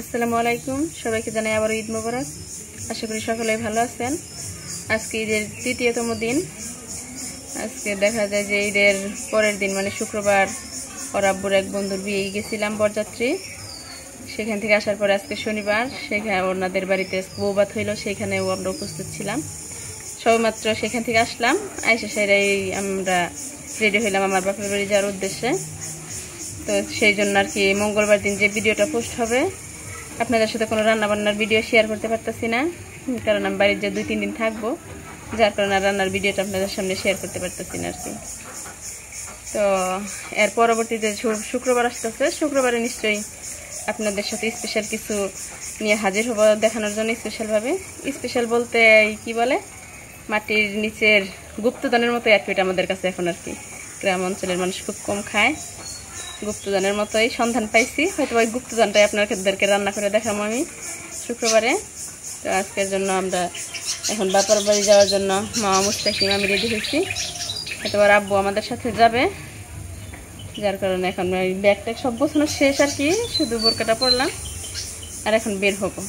আসসালামু আলাইকুম, সবাইকে জানাই আবার ঈদ মোবারক। আশা করি সকলেই ভালো আছেন। আজকে ঈদের তৃতীয়তম দিন। আজকে দেখা যায় যে ঈদের পরের দিন মানে শুক্রবার ওর আব্বুর এক বন্ধুর বিয়ে গেছিলাম বরযাত্রী। সেখান থেকে আসার পরে আজকে শনিবার, সেখানে ওনাদের বাড়িতে বৌভাত হইল, সেখানেও আমরা উপস্থিত ছিলাম। সবেমাত্র সেখান থেকে আসলাম, আইসা সেরাই আমরা রেডি হইলাম আমার বাপের বাড়ি যাওয়ার উদ্দেশ্যে। তো সেই জন্য আর কি মঙ্গলবার দিন যে ভিডিওটা পোস্ট হবে, আপনাদের সাথে কোনো রান্নাবান্নার ভিডিও শেয়ার করতে পারতেছি না, কারণ আমি বাড়ির যে 2-3 দিন থাকবো, যার কারণে রান্নার ভিডিওটা আপনাদের সামনে শেয়ার করতে পারতেছি না আর কি। তো এর পরবর্তীতে শুক্রবার আসতেছে, শুক্রবারে নিশ্চয়ই আপনাদের সাথে স্পেশাল কিছু নিয়ে হাজির হবো দেখানোর জন্য। স্পেশালভাবে, স্পেশাল বলতে কি বলে, মাটির নিচের গুপ্তধনের মতো আর কি, এটা আমাদের কাছে এখন আর কি গ্রাম অঞ্চলের মানুষ খুব কম খায়। গুপ্তধনের মতোই সন্ধান পাইছি, হয়তো ওই গুপ্তধনটাই আপনাদেরকে রান্না করে দেখাবো আমি শুক্রবারে। তো আজকের জন্য আমরা এখন বাপার বাড়ি যাওয়ার জন্য মামা মুস্তাকিম আমি রেডি হয়েছি। হয়তো আর আব্বু আমাদের সাথে যাবে, যার কারণে এখন ওই ব্যাগটা সব গোছানো শেষ আর কি, শুধু বোরকাটা পরলাম আর এখন বের হবো।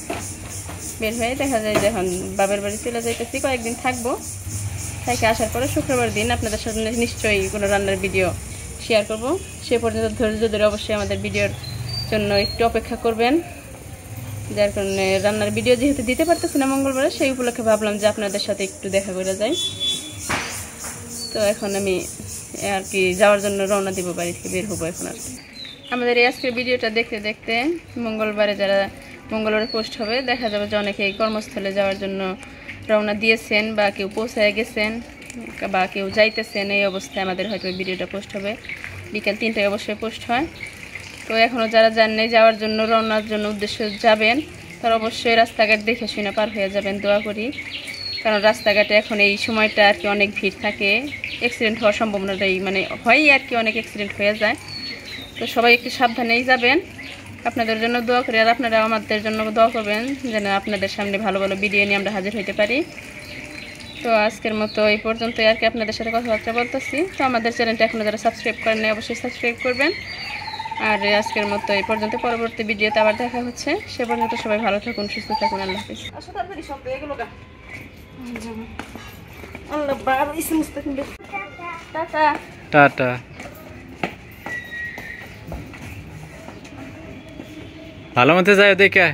বের হয়ে দেখা যায় যে এখন বাবার বাড়ি চলে যাইতেছি, কয়েকদিন থাকবো। থেকে আসার পরে শুক্রবার দিন আপনাদের সাথে নিশ্চয়ই কোনো রান্নার ভিডিও শেয়ার করব। সে পর্যন্ত ধৈর্য ধরে অবশ্যই আমাদের ভিডিওর জন্য একটু অপেক্ষা করবেন। যার কারণে রান্নার ভিডিও যেহেতু দিতে পারতেছি না মঙ্গলবারে, সেই উপলক্ষে ভাবলাম যে আপনাদের সাথে একটু দেখা করে যাই। তো এখন আমি আর কি যাওয়ার জন্য রওনা দিব, বাড়ি থেকে বের হবো এখন আর কি। আমাদের এই আজকের ভিডিওটা দেখতে দেখতে মঙ্গলবারে যারা মঙ্গলবারে পোস্ট হবে, দেখা যাবে যে অনেকেই কর্মস্থলে যাওয়ার জন্য রওনা দিয়েছেন, বা কেউ পৌঁছায় গেছেন, বা কেউ যাইতেছেন। এই অবস্থায় আমাদের হয়তো ভিডিওটা পোস্ট হবে বিকাল 3টায়, অবশ্যই পোস্ট হয়। তো এখনও যারা যান নাই, যাওয়ার জন্য রওনার জন্য উদ্দেশ্য যাবেন, তারা অবশ্যই রাস্তাঘাট দেখে শুনে পার হয়ে যাবেন, দোয়া করি। কারণ রাস্তাঘাটে এখন এই সময়টা আর কি অনেক ভিড় থাকে, অ্যাক্সিডেন্ট হওয়ার সম্ভাবনাটাই মানে হয়ই আর কি, অনেক অ্যাক্সিডেন্ট হয়ে যায়। তো সবাই একটু সাবধানেই যাবেন। আপনাদের জন্য দোয়া করি, আর আপনারা আমাদের জন্য দোয়া করবেন যেন আপনাদের সামনে ভালো ভালো ভিডিও নিয়ে আমরা হাজির হইতে পারি। তো আজকের মতো এই পর্যন্তই আর কি, আপনাদের সাথে কথাবার্তা বলতেছি। তো আমাদের চ্যানেলটা এখনও যারা সাবস্ক্রাইব করেন নাই, অবশ্যই সাবস্ক্রাইব করবেন। আর আজকের মতো এই পর্যন্ত, পরবর্তী ভিডিওতে আবার দেখা হচ্ছে। সে পর্যন্ত সবাই ভালো থাকুন, সুস্থ থাকুন, আল্লাহ হাফেজ। টাটা। ভালো মতো যায় দেখে।